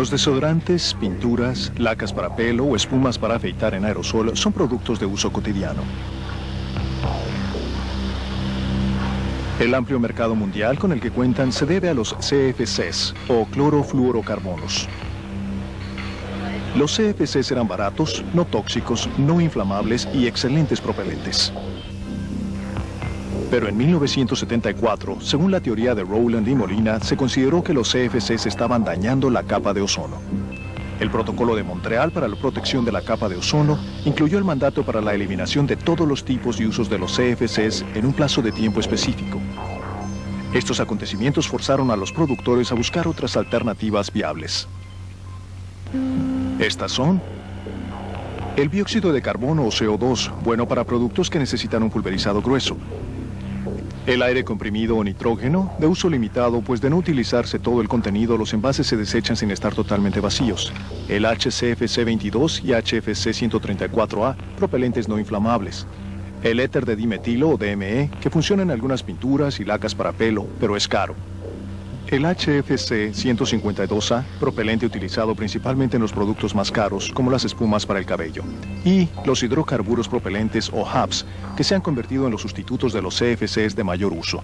Los desodorantes, pinturas, lacas para pelo o espumas para afeitar en aerosol son productos de uso cotidiano. El amplio mercado mundial con el que cuentan se debe a los CFCs o clorofluorocarbonos. Los CFCs eran baratos, no tóxicos, no inflamables y excelentes propelentes. Pero en 1974, según la teoría de Rowland y Molina, se consideró que los CFCs estaban dañando la capa de ozono. El Protocolo de Montreal para la protección de la capa de ozono incluyó el mandato para la eliminación de todos los tipos y usos de los CFCs en un plazo de tiempo específico. Estos acontecimientos forzaron a los productores a buscar otras alternativas viables. Estas son el dióxido de carbono o CO2, bueno para productos que necesitan un pulverizado grueso. El aire comprimido o nitrógeno, de uso limitado, pues de no utilizarse todo el contenido, los envases se desechan sin estar totalmente vacíos. El HCFC-22 y HFC-134A, propelentes no inflamables. El éter de dimetilo o DME, que funciona en algunas pinturas y lacas para pelo, pero es caro. El HFC-152A, propelente utilizado principalmente en los productos más caros, como las espumas para el cabello. Y los hidrocarburos propelentes o HAPs, que se han convertido en los sustitutos de los CFCs de mayor uso.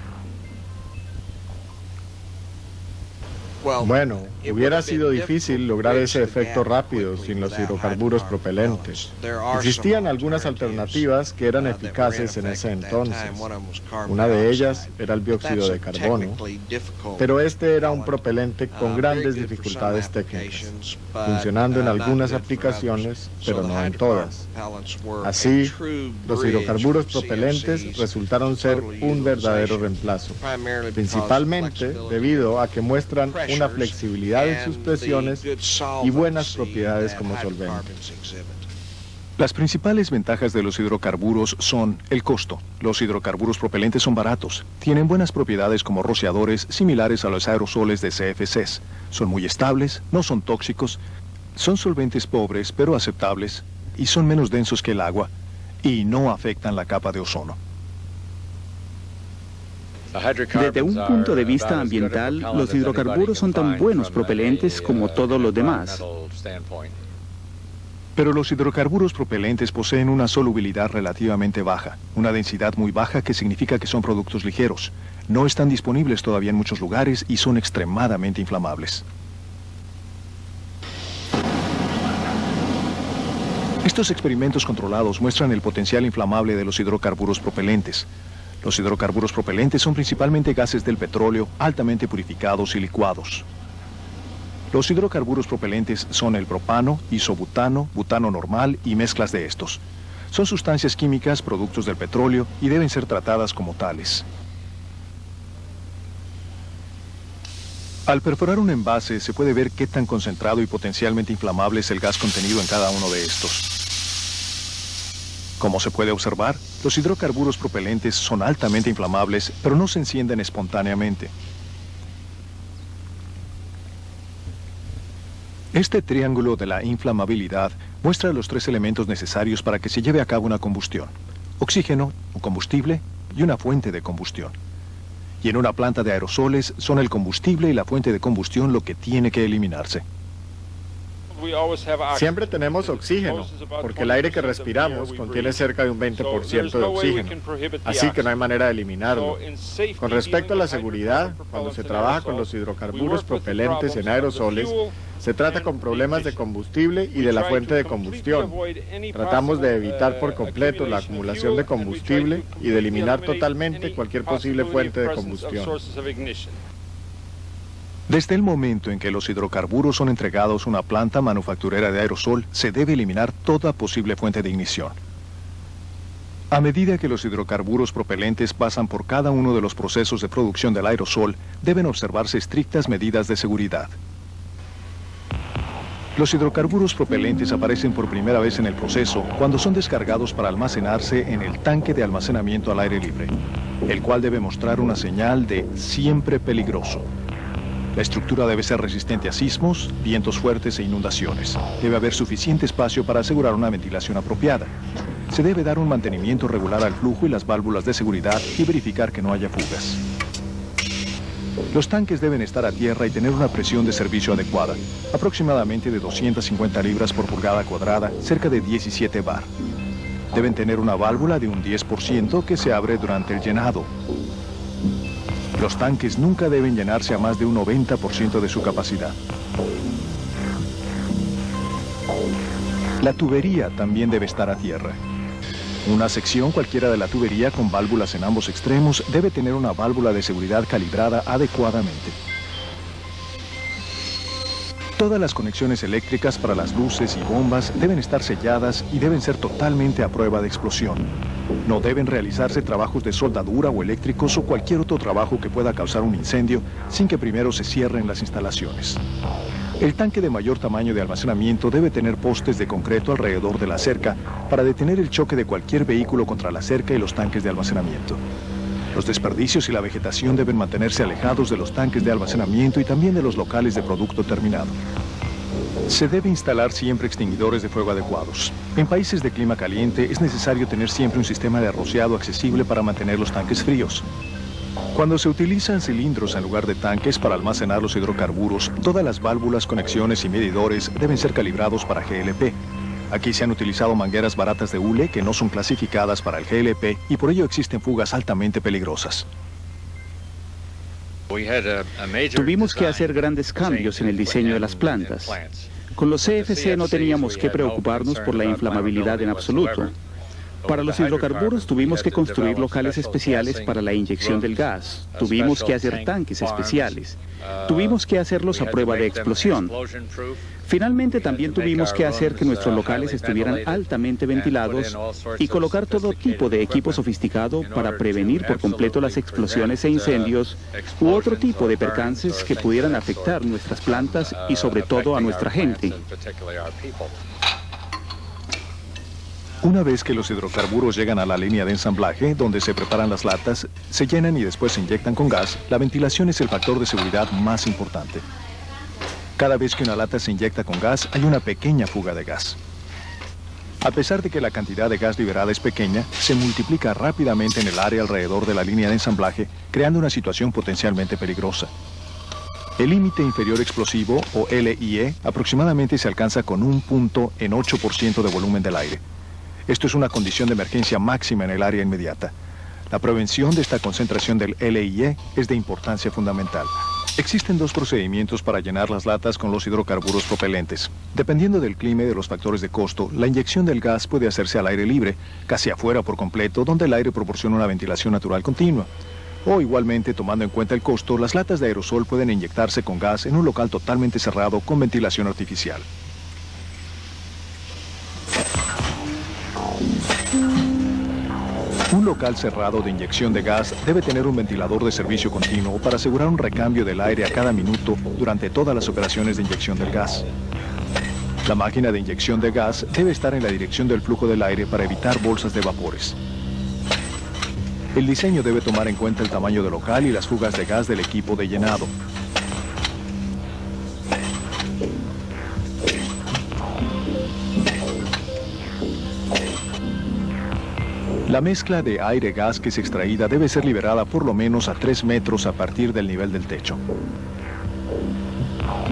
Bueno, hubiera sido difícil lograr ese efecto rápido sin los hidrocarburos propelentes. Existían algunas alternativas que eran eficaces en ese entonces. Una de ellas era el dióxido de carbono, pero este era un propelente con grandes dificultades técnicas, funcionando en algunas aplicaciones, pero no en todas. Así, los hidrocarburos propelentes resultaron ser un verdadero reemplazo, principalmente debido a que muestran una flexibilidad en sus presiones y buenas propiedades como solvente. Las principales ventajas de los hidrocarburos son el costo. Los hidrocarburos propelentes son baratos, tienen buenas propiedades como rociadores similares a los aerosoles de CFCs. Son muy estables, no son tóxicos, son solventes pobres pero aceptables y son menos densos que el agua y no afectan la capa de ozono. Desde un punto de vista ambiental, los hidrocarburos son tan buenos propelentes como todos los demás. Pero los hidrocarburos propelentes poseen una solubilidad relativamente baja, una densidad muy baja que significa que son productos ligeros. No están disponibles todavía en muchos lugares y son extremadamente inflamables. Estos experimentos controlados muestran el potencial inflamable de los hidrocarburos propelentes. Los hidrocarburos propelentes son principalmente gases del petróleo altamente purificados y licuados. Los hidrocarburos propelentes son el propano, isobutano, butano normal y mezclas de estos. Son sustancias químicas, productos del petróleo y deben ser tratadas como tales. Al perforar un envase se puede ver qué tan concentrado y potencialmente inflamable es el gas contenido en cada uno de estos. Como se puede observar, los hidrocarburos propelentes son altamente inflamables, pero no se encienden espontáneamente. Este triángulo de la inflamabilidad muestra los tres elementos necesarios para que se lleve a cabo una combustión: oxígeno, un combustible y una fuente de combustión. Y en una planta de aerosoles son el combustible y la fuente de combustión lo que tiene que eliminarse. Siempre tenemos oxígeno, porque el aire que respiramos contiene cerca de un 20% de oxígeno, así que no hay manera de eliminarlo. Con respecto a la seguridad, cuando se trabaja con los hidrocarburos propelentes en aerosoles, se trata con problemas de combustible y de la fuente de combustión. Tratamos de evitar por completo la acumulación de combustible y de eliminar totalmente cualquier posible fuente de combustión. Desde el momento en que los hidrocarburos son entregados a una planta manufacturera de aerosol, se debe eliminar toda posible fuente de ignición. A medida que los hidrocarburos propelentes pasan por cada uno de los procesos de producción del aerosol, deben observarse estrictas medidas de seguridad. Los hidrocarburos propelentes aparecen por primera vez en el proceso cuando son descargados para almacenarse en el tanque de almacenamiento al aire libre, el cual debe mostrar una señal de siempre peligroso. La estructura debe ser resistente a sismos, vientos fuertes e inundaciones. Debe haber suficiente espacio para asegurar una ventilación apropiada. Se debe dar un mantenimiento regular al flujo y las válvulas de seguridad y verificar que no haya fugas. Los tanques deben estar a tierra y tener una presión de servicio adecuada, aproximadamente de 250 libras por pulgada cuadrada, cerca de 17 bar. Deben tener una válvula de un 10% que se abre durante el llenado. Los tanques nunca deben llenarse a más de un 90% de su capacidad. La tubería también debe estar a tierra. Una sección cualquiera de la tubería con válvulas en ambos extremos debe tener una válvula de seguridad calibrada adecuadamente. Todas las conexiones eléctricas para las luces y bombas deben estar selladas y deben ser totalmente a prueba de explosión. No deben realizarse trabajos de soldadura o eléctricos o cualquier otro trabajo que pueda causar un incendio sin que primero se cierren las instalaciones. El tanque de mayor tamaño de almacenamiento debe tener postes de concreto alrededor de la cerca para detener el choque de cualquier vehículo contra la cerca y los tanques de almacenamiento. Los desperdicios y la vegetación deben mantenerse alejados de los tanques de almacenamiento y también de los locales de producto terminado. Se debe instalar siempre extinguidores de fuego adecuados. En países de clima caliente es necesario tener siempre un sistema de rociado accesible para mantener los tanques fríos. Cuando se utilizan cilindros en lugar de tanques para almacenar los hidrocarburos, todas las válvulas, conexiones y medidores deben ser calibrados para GLP. Aquí se han utilizado mangueras baratas de hule que no son clasificadas para el GLP y por ello existen fugas altamente peligrosas. Tuvimos que hacer grandes cambios en el diseño de las plantas. Con los CFC no teníamos que preocuparnos por la inflamabilidad en absoluto. Para los hidrocarburos tuvimos que construir locales especiales para la inyección del gas. Tuvimos que hacer tanques especiales. Tuvimos que hacerlos a prueba de explosión. Finalmente también tuvimos que hacer que nuestros locales estuvieran altamente ventilados y colocar todo tipo de equipo sofisticado para prevenir por completo las explosiones e incendios u otro tipo de percances que pudieran afectar nuestras plantas y sobre todo a nuestra gente. Una vez que los hidrocarburos llegan a la línea de ensamblaje, donde se preparan las latas, se llenan y después se inyectan con gas, la ventilación es el factor de seguridad más importante. Cada vez que una lata se inyecta con gas, hay una pequeña fuga de gas. A pesar de que la cantidad de gas liberada es pequeña, se multiplica rápidamente en el área alrededor de la línea de ensamblaje, creando una situación potencialmente peligrosa. El límite inferior explosivo, o LIE, aproximadamente se alcanza con un punto en 8% de volumen del aire. Esto es una condición de emergencia máxima en el área inmediata. La prevención de esta concentración del LIE es de importancia fundamental. Existen dos procedimientos para llenar las latas con los hidrocarburos propelentes. Dependiendo del clima y de los factores de costo, la inyección del gas puede hacerse al aire libre, casi afuera por completo, donde el aire proporciona una ventilación natural continua. O igualmente, tomando en cuenta el costo, las latas de aerosol pueden inyectarse con gas en un local totalmente cerrado con ventilación artificial. Un local cerrado de inyección de gas debe tener un ventilador de servicio continuo para asegurar un recambio del aire a cada minuto durante todas las operaciones de inyección del gas. La máquina de inyección de gas debe estar en la dirección del flujo del aire para evitar bolsas de vapores. El diseño debe tomar en cuenta el tamaño del local y las fugas de gas del equipo de llenado. La mezcla de aire-gas que es extraída debe ser liberada por lo menos a 3 metros a partir del nivel del techo.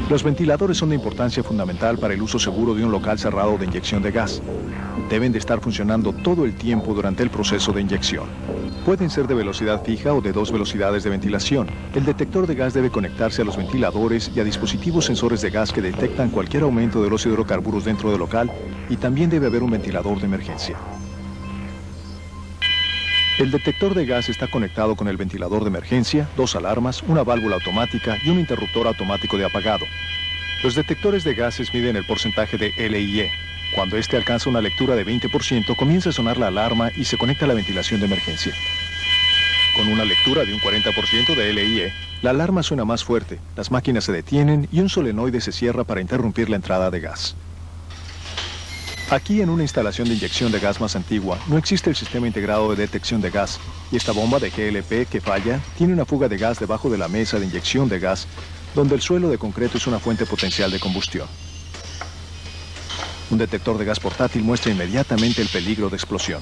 Los ventiladores son de importancia fundamental para el uso seguro de un local cerrado de inyección de gas. Deben de estar funcionando todo el tiempo durante el proceso de inyección. Pueden ser de velocidad fija o de 2 velocidades de ventilación. El detector de gas debe conectarse a los ventiladores y a dispositivos sensores de gas que detectan cualquier aumento de los hidrocarburos dentro del local, y también debe haber un ventilador de emergencia. El detector de gas está conectado con el ventilador de emergencia, 2 alarmas, una válvula automática y un interruptor automático de apagado. Los detectores de gases miden el porcentaje de LIE. Cuando este alcanza una lectura de 20%, comienza a sonar la alarma y se conecta a la ventilación de emergencia. Con una lectura de un 40% de LIE, la alarma suena más fuerte, las máquinas se detienen y un solenoide se cierra para interrumpir la entrada de gas. Aquí, en una instalación de inyección de gas más antigua, no existe el sistema integrado de detección de gas, y esta bomba de GLP que falla tiene una fuga de gas debajo de la mesa de inyección de gas, donde el suelo de concreto es una fuente potencial de combustión. Un detector de gas portátil muestra inmediatamente el peligro de explosión.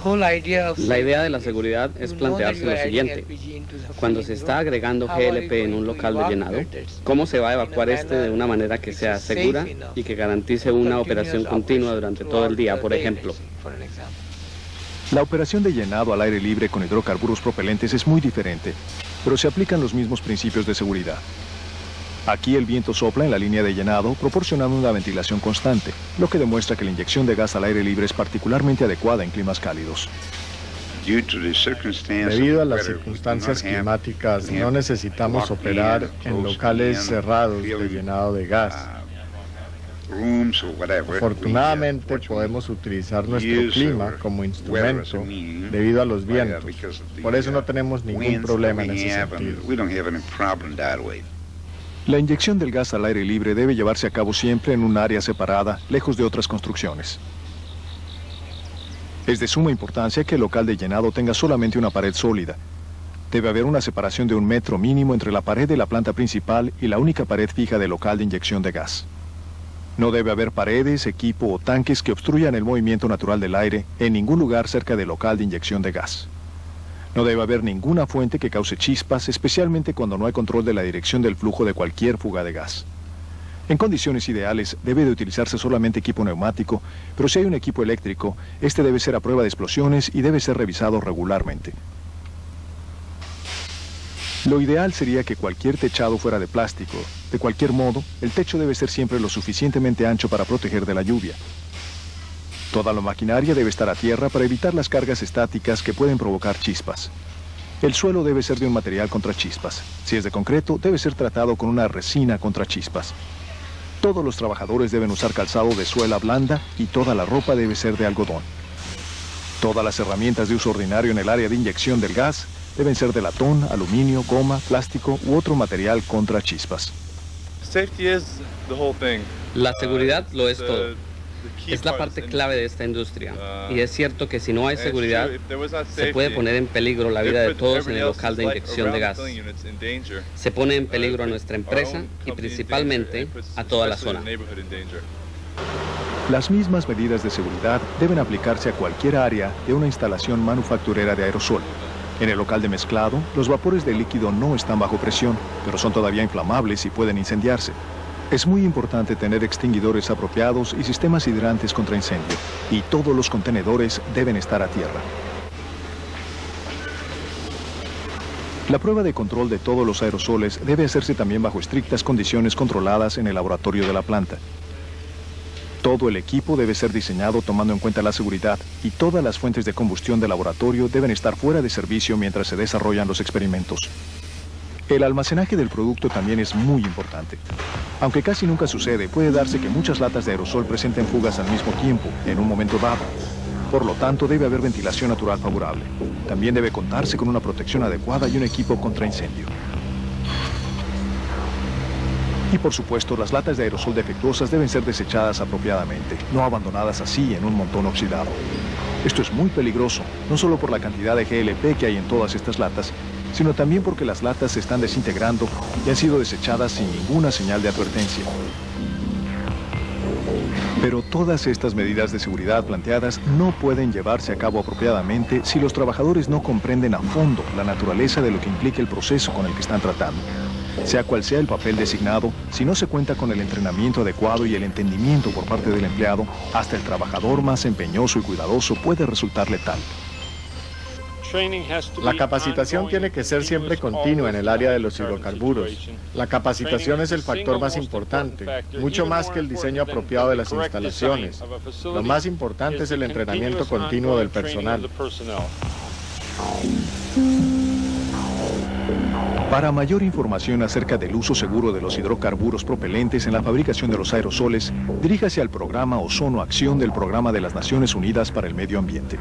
La idea de la seguridad es plantearse lo siguiente. Cuando se está agregando GLP en un local de llenado, ¿cómo se va a evacuar este de una manera que sea segura y que garantice una operación continua durante todo el día, por ejemplo? La operación de llenado al aire libre con hidrocarburos propelentes es muy diferente, pero se aplican los mismos principios de seguridad. Aquí el viento sopla en la línea de llenado, proporcionando una ventilación constante, lo que demuestra que la inyección de gas al aire libre es particularmente adecuada en climas cálidos. Debido a las circunstancias climáticas, no necesitamos operar en locales cerrados de llenado de gas. Afortunadamente podemos utilizar nuestro clima como instrumento debido a los vientos. Por eso no tenemos ningún problema en ese sentido. La inyección del gas al aire libre debe llevarse a cabo siempre en un área separada, lejos de otras construcciones. Es de suma importancia que el local de llenado tenga solamente una pared sólida. Debe haber una separación de 1 metro mínimo entre la pared de la planta principal y la única pared fija del local de inyección de gas. No debe haber paredes, equipo o tanques que obstruyan el movimiento natural del aire en ningún lugar cerca del local de inyección de gas. No debe haber ninguna fuente que cause chispas, especialmente cuando no hay control de la dirección del flujo de cualquier fuga de gas. En condiciones ideales, debe de utilizarse solamente equipo neumático, pero si hay un equipo eléctrico, este debe ser a prueba de explosiones y debe ser revisado regularmente. Lo ideal sería que cualquier techado fuera de plástico. De cualquier modo, el techo debe ser siempre lo suficientemente ancho para proteger de la lluvia. Toda la maquinaria debe estar a tierra para evitar las cargas estáticas que pueden provocar chispas. El suelo debe ser de un material contra chispas. Si es de concreto, debe ser tratado con una resina contra chispas. Todos los trabajadores deben usar calzado de suela blanda y toda la ropa debe ser de algodón. Todas las herramientas de uso ordinario en el área de inyección del gas deben ser de latón, aluminio, goma, plástico u otro material contra chispas. La seguridad lo es todo. Es la parte clave de esta industria. Y es cierto que si no hay seguridad, se puede poner en peligro la vida de todos en el local de inyección de gas. Se pone en peligro a nuestra empresa y principalmente a toda la zona. Las mismas medidas de seguridad deben aplicarse a cualquier área de una instalación manufacturera de aerosol. En el local de mezclado, los vapores de líquido no están bajo presión, pero son todavía inflamables y pueden incendiarse. Es muy importante tener extinguidores apropiados y sistemas hidrantes contra incendio, y todos los contenedores deben estar a tierra. La prueba de control de todos los aerosoles debe hacerse también bajo estrictas condiciones controladas en el laboratorio de la planta. Todo el equipo debe ser diseñado tomando en cuenta la seguridad y todas las fuentes de combustión del laboratorio deben estar fuera de servicio mientras se desarrollan los experimentos. El almacenaje del producto también es muy importante. Aunque casi nunca sucede, puede darse que muchas latas de aerosol presenten fugas al mismo tiempo, en un momento dado. Por lo tanto, debe haber ventilación natural favorable. También debe contarse con una protección adecuada y un equipo contra incendio. Y por supuesto, las latas de aerosol defectuosas deben ser desechadas apropiadamente, no abandonadas así en un montón oxidado. Esto es muy peligroso, no solo por la cantidad de GLP que hay en todas estas latas, sino también porque las latas se están desintegrando y han sido desechadas sin ninguna señal de advertencia. Pero todas estas medidas de seguridad planteadas no pueden llevarse a cabo apropiadamente si los trabajadores no comprenden a fondo la naturaleza de lo que implica el proceso con el que están tratando. Sea cual sea el papel designado, si no se cuenta con el entrenamiento adecuado y el entendimiento por parte del empleado, hasta el trabajador más empeñoso y cuidadoso puede resultar letal. La capacitación tiene que ser siempre continua en el área de los hidrocarburos. La capacitación es el factor más importante, mucho más que el diseño apropiado de las instalaciones. Lo más importante es el entrenamiento continuo del personal. Para mayor información acerca del uso seguro de los hidrocarburos propelentes en la fabricación de los aerosoles, diríjase al programa Ozono Acción del Programa de las Naciones Unidas para el Medio Ambiente.